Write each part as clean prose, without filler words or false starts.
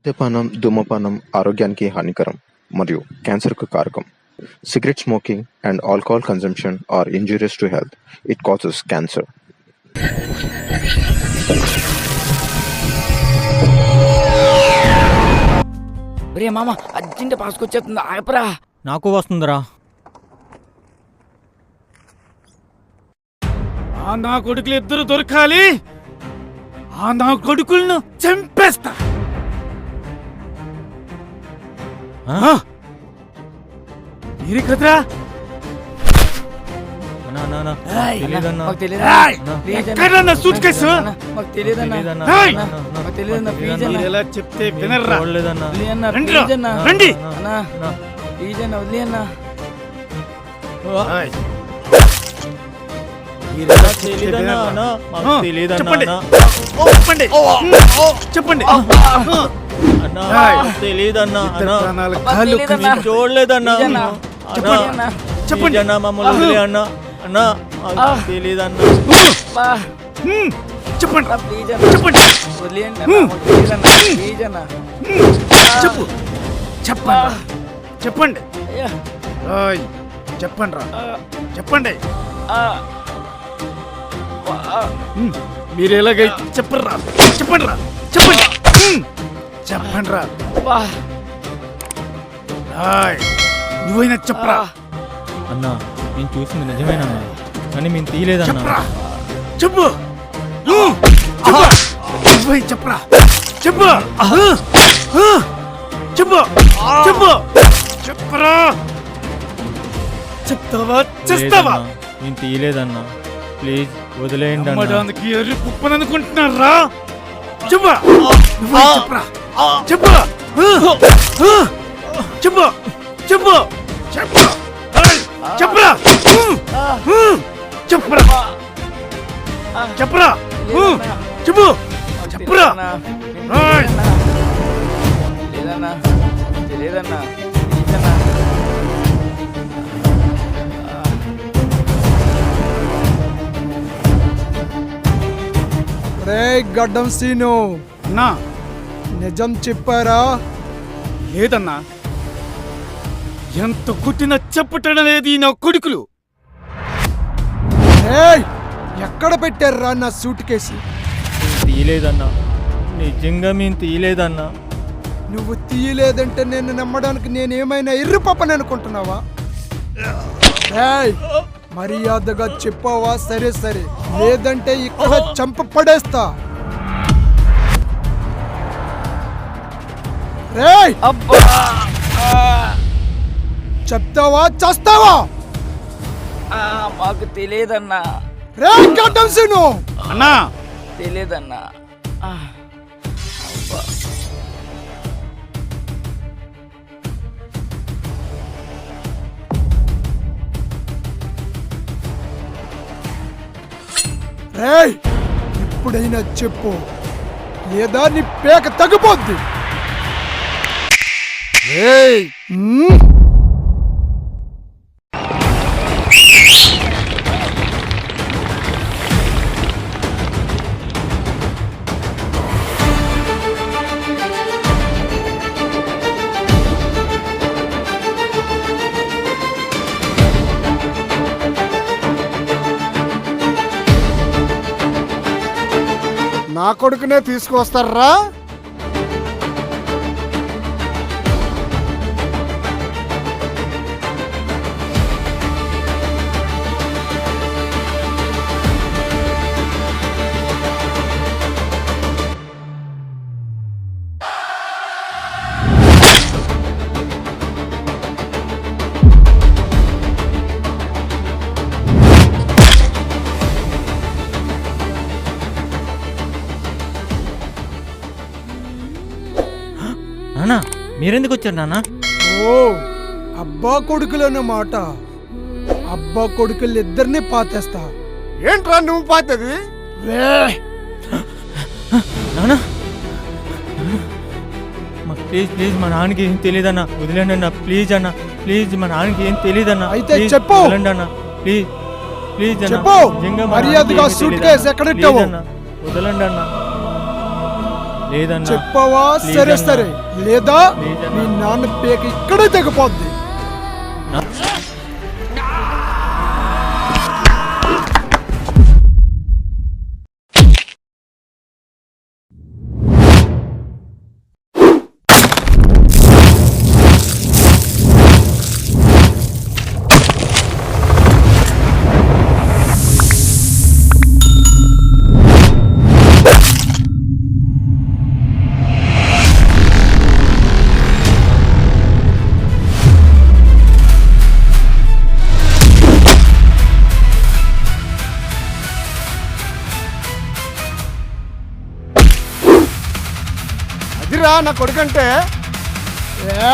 మద్యపానం, ధూమపానం ఆరోగ్యానికి హానికరం మరియు క్యాన్సర్‌కు కారకం. Cigarette smoking and alcohol consumption are injurious to health. It causes cancer. ఒరే మామ అర్జెంట్ పాసుకొచ్చేస్తుంది ఆపరా. నాకు వస్తుందిరా. ఆ నా కొడుకులు ఇద్దరు దొరకాలి. ఆ నా కొడుకులను చంపేస్తా. మీరే కదరా? ఎలా చెప్తే వినర్రా? రండి. చెప్పండి. తెలీదన్నా, చూడలేదన్నా. చెప్పండి అన్న, మమ్మల్ని వదిలే అన్న. అన్నా తెలీదన్నా. చెప్పండి. చెప్పండి. చెప్పండి. మీరు ఎలాగైతే చెప్పండి. నువ్వైనా చెప్పరా? అన్నా నేను చూసింది నిజమేనన్నా, కానీ మేము తీయలేదన్నా. చెప్పు. చెప్పరా? చెప్పరా? చెప్తావా చేస్తావా? నేను తీయలేదన్నా, ప్లీజ్ వదిలేయండి. అమ్మడానికి ఎర్రి కుప్పని అనుకుంటున్నారా? చెప్పరా? గడ్డం సీను అన్నా, నిజం చెప్పారా? లేదన్నా, ఎంత కొట్టినా చెప్పటం లేదు నా కొడుకులు. ఎక్కడ పెట్టారా నా సూట్ కేసు? తీయలేదన్నా, నిజంగా మేము తీయలేదన్నా. నువ్వు తీయలేదంటే నేను నమ్మడానికి నేనేమైనా ఎర్రి పప్పని అనుకుంటున్నావా? మర్యాదగా చెప్పావా? సరే లేదంటే ఇక్కడ చంప పడేస్తా. చెప్తావా చేస్తావా? మాకు తెలియదన్నా. అన్నా తెలియదన్నా. ఇప్పుడైనా చెప్పు, లేదా నీ పేక తగ్గిపోద్ది. నా కొడుకునే తీసుకువస్తారా? నానా మీరెందుకు వచ్చారు నానా? ఓ అబ్బా కొడుకులన్నమాట. అబ్బా కొడుకులు ఇద్దరిని పాతేస్తా. ఏంట్రా నువ్వు పాతది? నానా ప్లీజ్ మా నాన్నకి ఏం తెలియదన్నా, వదిలేండి అన్న. ప్లీజ్ అన్న, ప్లీజ్ మా నాన్నకి ఏం తెలియదన్నా. అయితే చెప్పు. వదిలేండి అన్న, ప్లీజ్ అన్న. చెప్పు. మర్యాదగా సూట్ కేసు ఎక్కడ ఇట్టావు? వదలండి అన్న. లేదన్నా. చెప్పావా? Please సరే అన్నా. సరే, లేదా Please అన్నా. మీ నాన్న పేక ఇక్కడే తెగిపోద్ది. అదిరా నా కొడుకంటే. ఏ!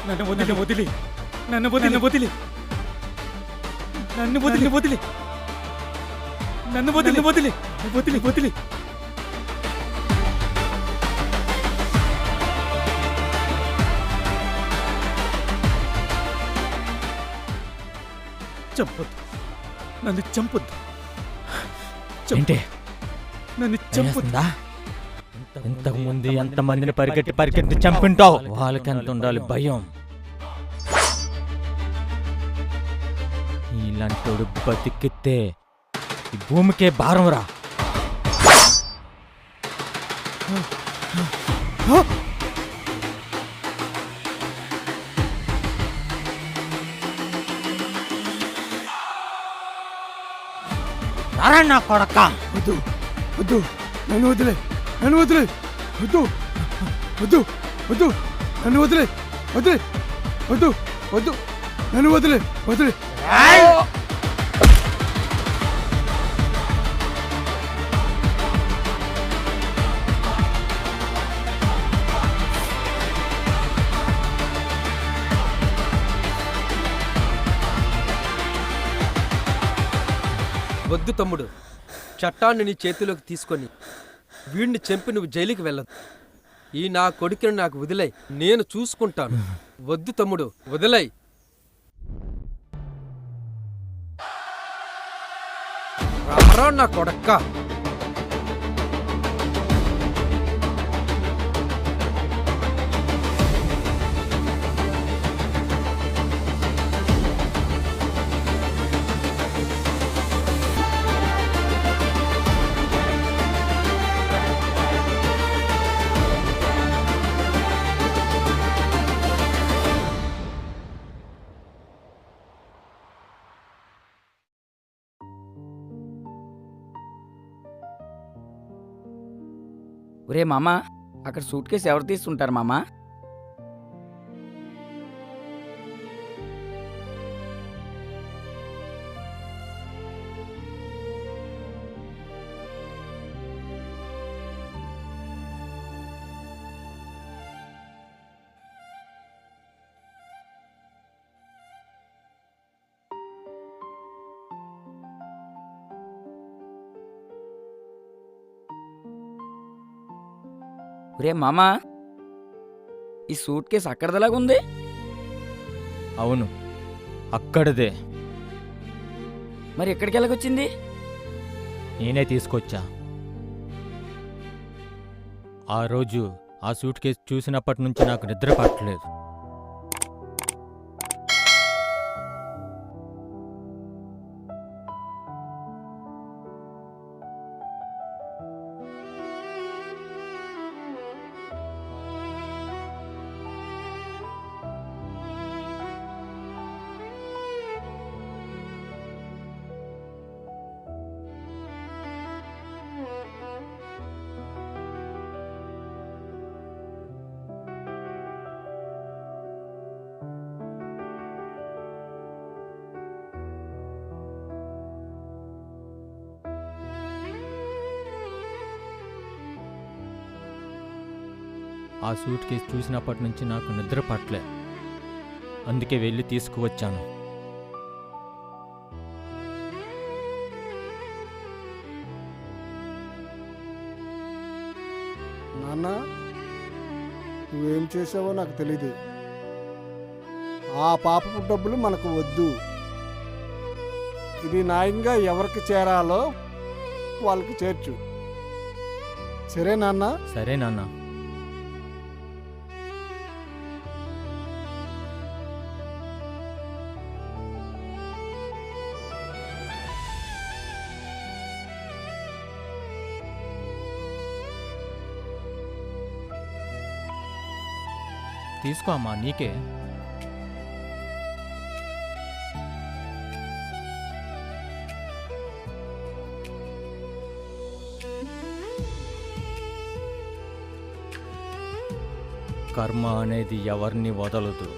నన్ను వదిలి వదిలి నన్ను వదిలి వదిలి నన్ను వదిలి వదిలి నన్ను వదిలి వదిలి వదిలి వదిలి చంపొద్దు, నన్ను చంపొద్దు. ఏంటి నన్ను చంపొద్దు. భయమేస్తుందా? ఇంతకు ముందు ఎంతమందిని పరిగెట్టి చంపింటావు. వాళ్ళకి ఎంత ఉండాలి భయం. ఇలాంటోడు బతికితే ఈ భూమికే భారం రా. నారాయణ కొడక వద్దు వద్దు, నన్ను వదిలే, నన్ను వదిలే, వద్దు వద్దు వద్దు, నన్ను వదిలే, వదిలే, వద్దు వద్దు, నన్ను వదిలే, వదిలే. వద్దు తమ్ముడు, చట్టాన్ని నీ చేతిలోకి తీసుకొని వీడిని చంపి నువ్వు జైలుకి వెళ్ళదు. ఈ నా కొడుకుని నాకు వదిలై, నేను చూసుకుంటాను. వద్దు తమ్ముడు, వదిలై. రారా నా కొడక్క. ఒరే మామ, అక్కడ సూట్ కేసు ఎవరు తీస్తుంటారు మామ? ఒరే మామా, ఈ సూట్ కేసు అక్కడదలాగుంది. అవును, అక్కడదే. మరి ఎక్కడికి వెళ్ళకొచ్చింది? నేనే తీసుకొచ్చా. ఆ రోజు ఆ సూట్ కేసు చూసినప్పటి నుంచి నాకు నిద్ర పట్టలేదు. ఆ సూట్ కేసు చూసినప్పటి నుంచి నాకు నిద్ర పట్టలే. అందుకే వెళ్ళి తీసుకువచ్చాను. నాన్న, నువ్వేం చేసావో నాకు తెలీదు. ఆ పాపపు డబ్బులు మనకు వద్దు. ఇది న్యాయంగా ఎవరికి చేరాలో వాళ్ళకి చేర్చు. సరే నాన్న? సరే నాన్న. తీసుకో అమ్మా, నీకే. కర్మ అనేది ఎవరిని వదలదు.